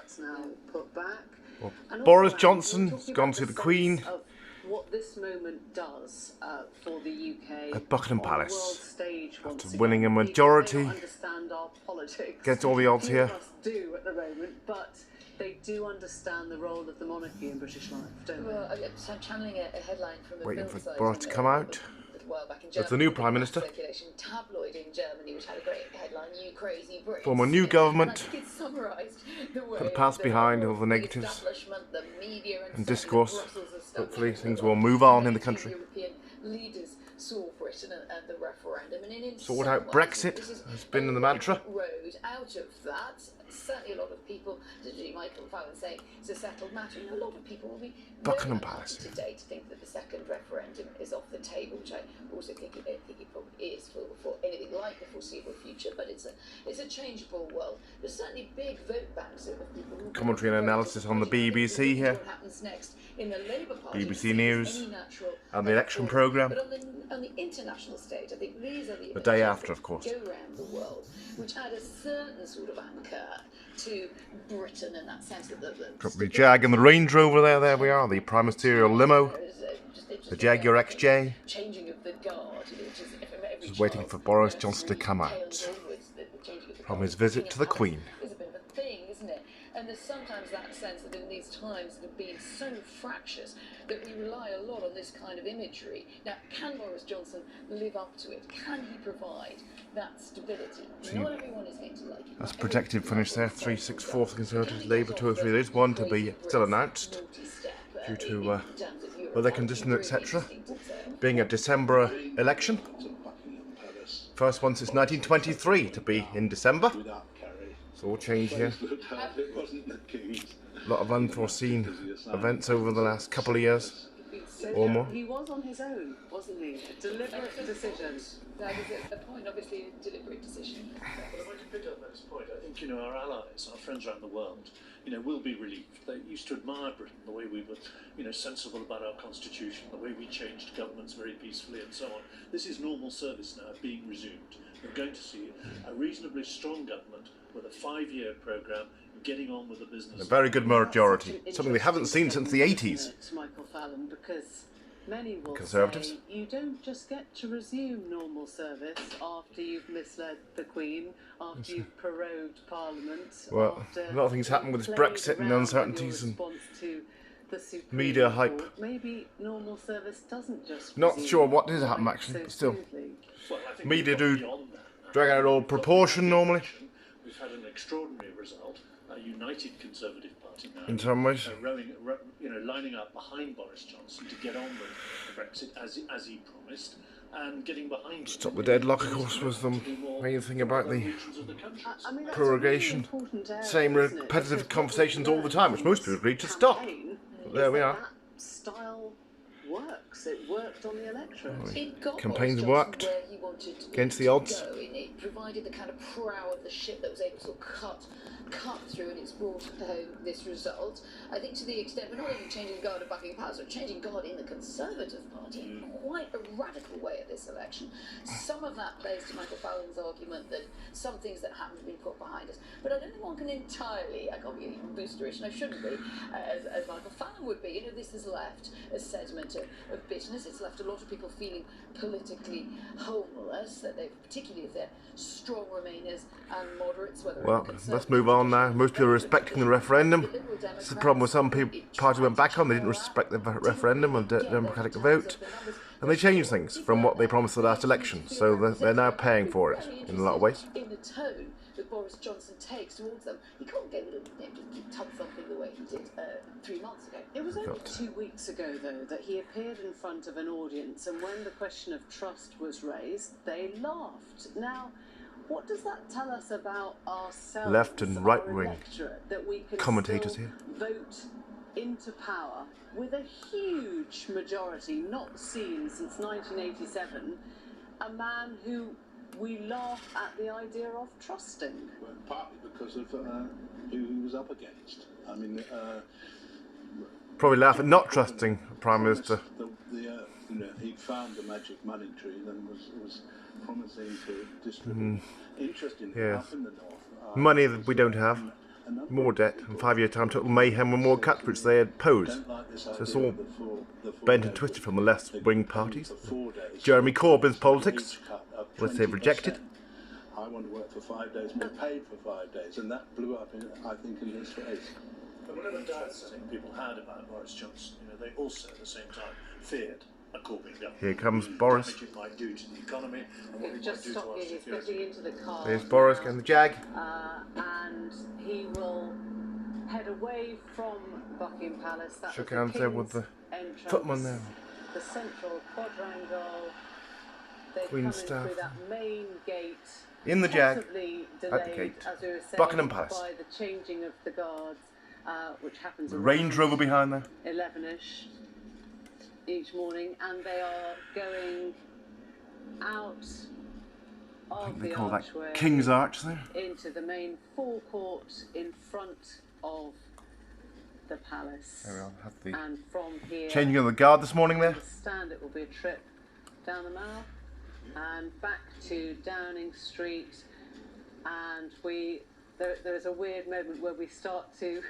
That's now put back. Well, And Boris also, Johnson's gone to the Queen of what this moment does for the UK at Buckingham on the world Palace stage once after again. winning a People majority may not understand our politics. against all the odds Few here. of us do at the moment, but they do understand the role of the monarchy in British life, don't they? Well, so I'm channeling a headline from a Waiting film for site Boris to come out. back in As Germany, the new Prime Minister. Circulation tabloid in Germany, which had a great headline: "You crazy Brits." Form a new government. And I think it summarised the way Put the past behind, all the negatives establishment, the media, and certainly discourse. Brussels Hopefully things will move on in the country. European leaders saw Britain and the referendum, and in Sort some out ways, Brexit this is has been in the mantra. Road out of that. Certainly, a lot of people, particularly Michael Fallon, saying it's a settled matter. You know, a lot of people will be Buckingham very Palace today to think that the second referendum is off the table, which I also think it probably is for anything like the foreseeable future. But it's a changeable world. There's certainly big vote banks of people. Commentary and analysis on the BBC here. What happens next in the Labour Party? BBC News and the election programme. But on the international stage, I think these are the day after, of course. go around the world, which add a certain sort of anchor to Britain in that sense that The Jag and the Range Rover there we are, the Prime Ministerial limo, the Jaguar XJ. Changing of the guard, which is Just waiting for Boris Johnson to come out from his visit to the Queen. Is a bit of a thing, isn't it? And there's sometimes that sense that in these times that have been so fractious that we rely a lot on this kind of imagery. Now, can Boris Johnson live up to it? Can he provide that stability? Not everyone is going to like it. That's projected finish there, 3-6 for the Conservatives, Labour 2 or 3 leaders, one to be still announced due to weather conditions, etc. Being a December election. First one since 1923 to be in December. It's all changed here. A lot of unforeseen events over the last couple of years or more. He was on his own, wasn't he? A deliberate decision. That was a point, obviously, a deliberate decision. Well, if I can pick up that point, I think, our allies, our friends around the world, will be relieved. They used to admire Britain, the way we were, sensible about our constitution, the way we changed governments very peacefully and so on. This is normal service now being resumed. We're going to see a reasonably strong government with a 5-year programme getting on with the business. A very good majority, something we haven't seen since the 80s. Michael Fallon, because many will Conservatives. say you don't just get to resume normal service after you've misled the Queen, after you've prorogued Parliament. Well, a lot of things happen with this Brexit and uncertainties and media hype. Maybe normal service doesn't just. Not sure what did happen actually, but still. Well, I think Media we've do gone beyond that. drag out all proportion normally, We've had an extraordinary result, a united Conservative Party now. in some ways. Lining up behind Boris Johnson to get on with Brexit as he promised, and getting behind. Stop the deadlock, of course, was the main thing about the That's prorogation. a really important area, Same isn't it? repetitive Because conversations all the time, which most people agreed to stop. But there we are. That style works. It worked on the electorate. It got Campaigns Boris worked Johnson where he wanted against the to odds. go, and it provided the kind of prow of the ship that was able to cut through, and it's brought home this result. I think to the extent we're not even changing guard at Buckingham Palace, we're changing guard in the Conservative Party in quite a radical way at this election. Some of that plays to Michael Fallon's argument that some things that happened have been put behind us. But I don't think one can entirely, I can't be even boosterish, and I shouldn't be, as Michael Fallon would be. This has left a sediment of bitterness. It's left a lot of people feeling politically homeless, that particularly if they're strong Remainers and moderates. Well, let's move on now. Most people are respecting the referendum. This is the problem with some people. Party went back on. They didn't respect the referendum and the democratic vote, and they changed things from what they promised the last election. So they're now paying for it in a lot of ways. In the tone that Boris Johnson takes towards them, he can't get rid of just tub thumping the way he did 3 months ago. It was only 2 weeks ago, though, that he appeared in front of an audience, and when the question of trust was raised, they laughed. Now, what does that tell us about ourselves, Left and right wing that we can commentators still here vote into power with a huge majority, not seen since 1987, a man who we laugh at the idea of trusting? Well, partly because of who he was up against. I mean, Probably laugh at not trusting Prime Minister. He found the magic money tree and was promising to distribute. Interestingly, Yeah. up in the north, Money that we don't have. more debt, and 5-year time, total mayhem and more cuts which they had posed. So it's all bent and twisted from the left-wing parties. Jeremy Corbyn's politics, which they've rejected. I want to work for 5 days, more paid for 5 days, and that blew up, I think, in his face. But whatever doubts I think people had about Boris Johnson, they also at the same time feared a Corbyn government. Here comes Boris. What it might do to the economy and what it Just might do to stop our you, he's security. getting into the car. There's Boris getting the Jag. And he will head away from Buckingham Palace. That Shook was hands the there with King's the entrance, footman there. The central quadrangle. They Queen come staff. in through that main gate. In the Jag, possibly at the delayed, gate. as we were saying, Buckingham Palace. by the changing of the guards, which happens Range Rover behind there. 11ish each morning, and they are going out of They the call that archway King's Arch there. into the main forecourt in front of the palace. There we are, have the And from here, changing of the guard this morning I there. understand it will be a trip down the Mall and back to Downing Street, and there is a weird moment where we start to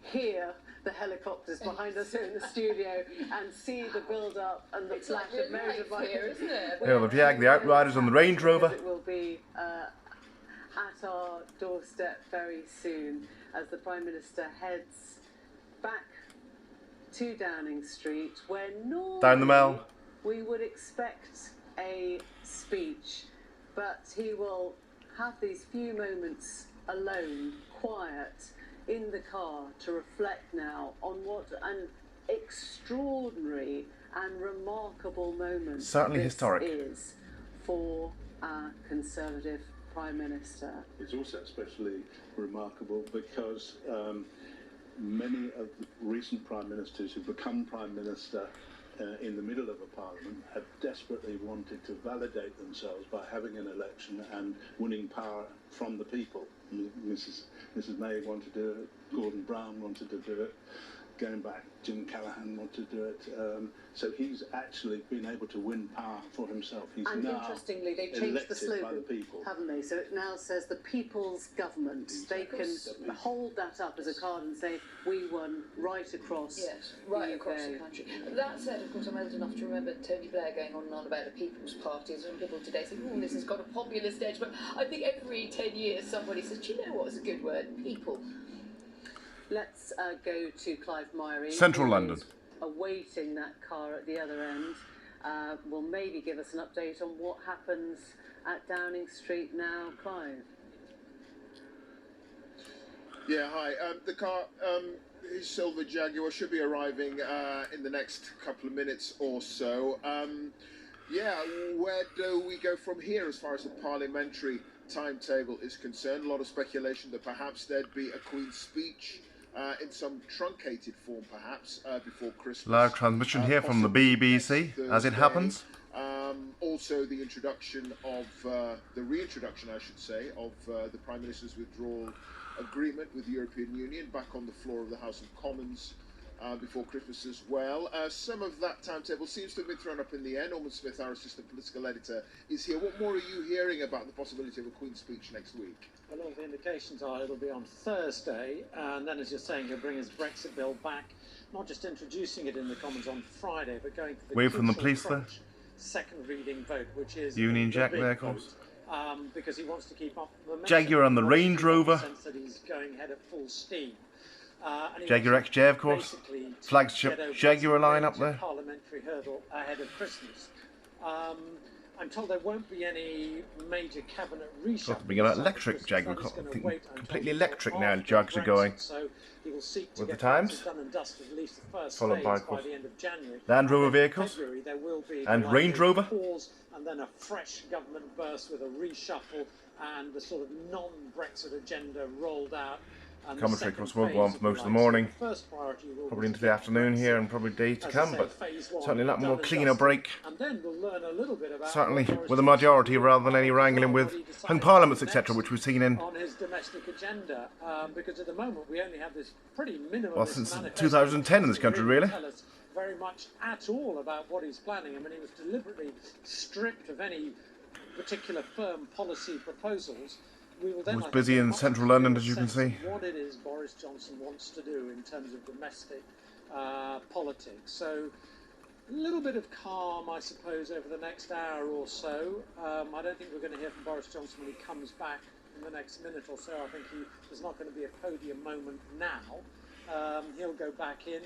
hear the helicopters behind us here in the studio and see the build-up and the flash of motorbikes here, isn't it? There are the Jag, the Outriders and the Range Rover. It will be at our doorstep very soon as the Prime Minister heads back to Downing Street, where normally Down the Mall. we would expect a speech, but he will have these few moments alone, quiet, in the car to reflect now on what an extraordinary and remarkable moment Certainly this historic. is for our Conservative Prime Minister. It's also especially remarkable because many of the recent Prime Ministers who've become Prime Minister in the middle of a parliament have desperately wanted to validate themselves by having an election and winning power from the people. Mrs May wanted to do it, Gordon Brown wanted to do it, going back, Jim Callaghan wanted to do it. So he's actually been able to win power for himself. He's And now interestingly, they've changed the elected slogan, by the people. haven't they? So it now says the people's government. They can hold that up as a card and say, we won right across Yes, right the across the UK. country. That said, of course, I'm old enough to remember Tony Blair going on and on about the People's Parties, and people today say, oh, this has got a populist edge, but I think every 10 years somebody says, do you know what is a good word? People. Let's go to Clive Myrie. Central who London. is awaiting that car at the other end. Will maybe give us an update on what happens at Downing Street now. Clive. Yeah, hi. The car, his silver Jaguar, should be arriving in the next couple of minutes or so. Yeah, where do we go from here as far as the parliamentary timetable is concerned? A lot of speculation that perhaps there'd be a Queen's speech in some truncated form, perhaps, before Christmas. Live transmission here from the BBC, as it happens. Also, the introduction of, the reintroduction, I should say, of the Prime Minister's withdrawal agreement with the European Union back on the floor of the House of Commons before Christmas as well. Some of that timetable seems to have been thrown up in the air. Norman Smith, our assistant political editor, is here. What more are you hearing about the possibility of a Queen's speech next week? A lot of the indications are it'll be on Thursday, and then, as you're saying, he'll bring his Brexit bill back, not just introducing it in the Commons on Friday, but going for the Wave from the crucial police there. crunch second reading vote, which is Union the Jack big there, of vote, course. because he wants to keep up the momentum. Jaguar on the He wants to Range keep up the Rover. sense that he's going ahead at full steam. And he Jaguar wants XJ, of course. basically to Flagship get over Jaguar this line up major there. Parliamentary hurdle ahead of Christmas. I'm told there won't be any major cabinet reshuffle. We got an electric Jaguar, completely electric now. Jugs are going. So he will seek to With the get times. Brexit done and dusted, at least the first Followed phase by, by of course, the end of January. Land Rover And then in vehicles February, there will be and the Range likely Rover. pause and then a fresh government burst with a reshuffle and the sort of non-Brexit agenda rolled out. And the Commentary, of second course, will go on phase, for most if of you the like, morning, so the first priority will probably be into to the get afternoon Brexit, here and probably days to as I come, say, but phase one certainly a lot done more and cleaner dusted. break. And then we'll learn a little bit about Certainly what Boris with a Johnson majority will rather than any do wrangling what with he decides hung to parliaments, do etc., next which we've seen in, on his domestic agenda, because at the moment we only have this pretty minimalist well, since manifesto 2010 in this that country, doesn't really. tell us very much at all about what he's planning. I mean, he was deliberately stripped of any particular firm policy proposals. we will then, was I think, busy get in much central London, clearer as you can sense of see. what it is Boris Johnson wants to do in terms of domestic politics. So a little bit of calm, I suppose, over the next hour or so. I don't think we're going to hear from Boris Johnson when he comes back in the next minute or so. I think there's not going to be a podium moment now. He'll go back in.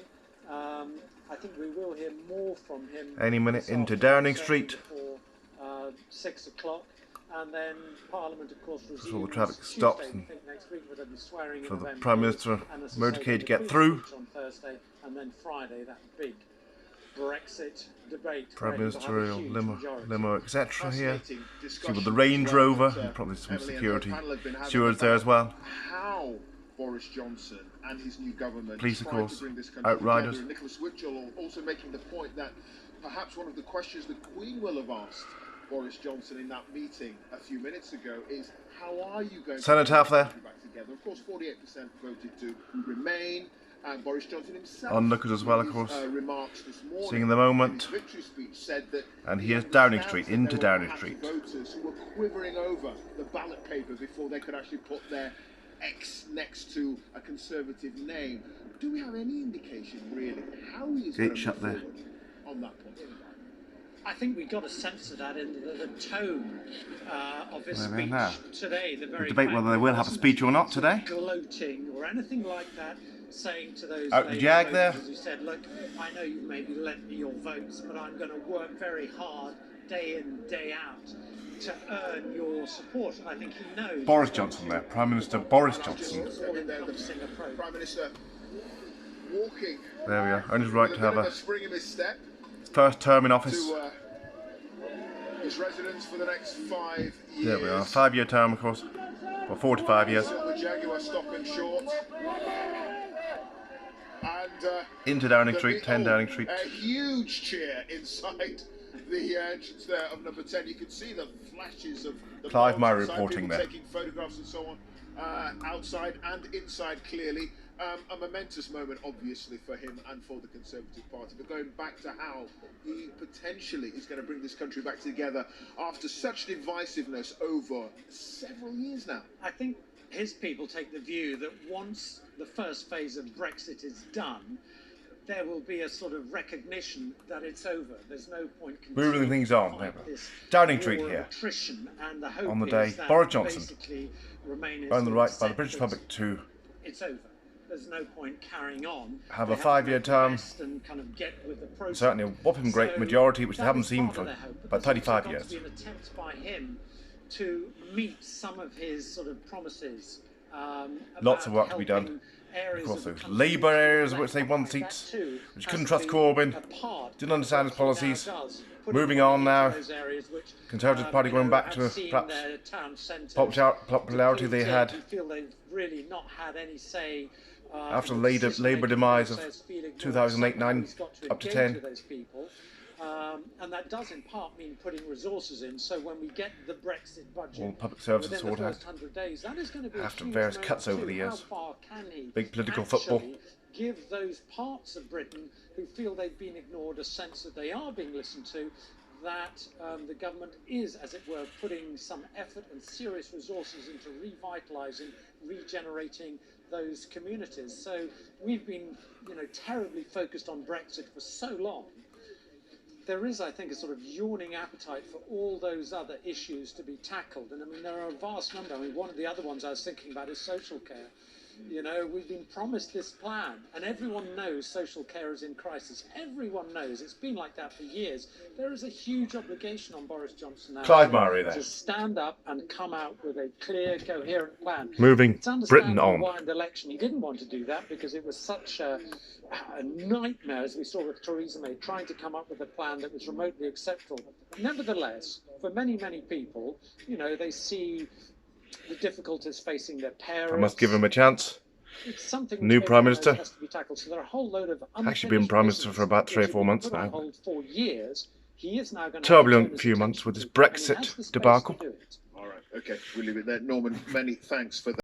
I think we will hear more from him Any minute this into afternoon, Downing certainly Street. before 6 o'clock. And then Parliament, of course, resumes all the traffic Tuesday, stops I think, next week, where they'll be swearing for in the of Prime MPs, Minister and as I say, motorcade to the get Queen's through. speech on Thursday, and then Friday, that big Brexit debate. Prime where he will have a Ministerial, huge limo, majority. etc. here. Fascinating See discussion with the Range as well Rover, that, and probably some Emily and her security panel have been having stewards there about as well. How Boris Johnson and his new government Police, of tried course, to bring this country outriders. together. And Nicholas Witchell also making the point that perhaps one of the questions the Queen will have asked Boris Johnson in that meeting a few minutes ago is, how are you going Cenotaph to bring there. the country back together? Of course, 48% voted to remain, and Boris Johnson himself, Onlookers as well, of in course, his, remarks this morning, seeing the moment. in his victory speech, said that And he here's Downing understands Street, that into there were Downing perhaps Street. voters who were quivering over the ballot paper before they could actually put their X next to a Conservative name. Do we have any indication, really, how he is Gate going to shut move there. forward on that point? I think we got a sense of that in the tone of his There we are speech now. today. The very debate fact whether that they will he have a wasn't speech or not sort of today. gloating or anything like that, saying to those Out the Labour Jag voters, there. as he said, look, I know you maybe lent me your votes, but I'm going to work very hard day in, day out to earn your support. And I think he knows. Boris Johnson there, Prime Minister Boris Johnson. All-encompassing approach. Prime Minister walking. There we are, earned his right with to have bit of a a spring in his step first term in office. to his residence for the next 5 years. There we are, 5-year term, of course, for 4 to 5 years. Silver Jaguar stopping short. And Into Downing Street, 10 Downing Street. A huge cheer inside the entrance there of number 10. You can see the flashes of the Clive bombs Murray inside, reporting people there. taking photographs and so on, outside and inside clearly. A momentous moment, obviously, for him and for the Conservative Party. But going back to how he potentially is going to bring this country back together after such divisiveness over several years now. I think his people take the view that once the first phase of Brexit is done, there will be a sort of recognition that it's over. There's no point Moving continuing things to on. fight There we are. this Downing Street war of here. attrition, and the hope On the is day, that Boris Johnson, basically Remainers earned the will right by the accept British that public to it's over. There's no point carrying on. have They a to 5-year make the term. best and kind of get with the process. Certainly a whopping great So majority, which they that haven't is seen part of for their hope, but about there's also 35 got years. to be an attempt by him to meet some of his sort of promises. Lots of work to be done. Of course, those Labour areas which they won seats, which couldn't trust Corbyn, didn't understand his policies. Moving on now, Conservative Party going back to perhaps popularity they had feel they've really not had any say after the Labour demise of 2008-9 up to 10. And that does in part mean putting resources in. So when we get the Brexit budget All public services within the sorted out. first 100 days, that is going to be After a huge various moment cuts over too. the years. How far can he Big political actually football. give those parts of Britain who feel they've been ignored a sense that they are being listened to, that the government is, as it were, putting some effort and serious resources into revitalising, regenerating those communities. So we've been, terribly focused on Brexit for so long. There is, I think, a sort of yawning appetite for all those other issues to be tackled. And I mean, there are a vast number. I mean, one of the other ones I was thinking about is social care. We've been promised this plan, and everyone knows social care is in crisis. Everyone knows. It's been like that for years. There is a huge obligation on Boris Johnson now Clive Murray there. to stand up and come out with a clear, coherent plan. Moving It's understandable Britain on. why in the election he didn't want to do that, because it was such a nightmare, as we saw with Theresa May, trying to come up with a plan that was remotely acceptable. Nevertheless, for many, many people, they see the difficulties facing their parents. I must give him a chance. It's something New which Prime everyone knows Minister. has to be tackled. So there are a whole load of Actually been Prime Minister for about 3 or 4 months put on now. hold for years. He is now going to Turbulent few months with this Brexit debacle. All right, okay, we'll leave it there. Norman, many thanks for that.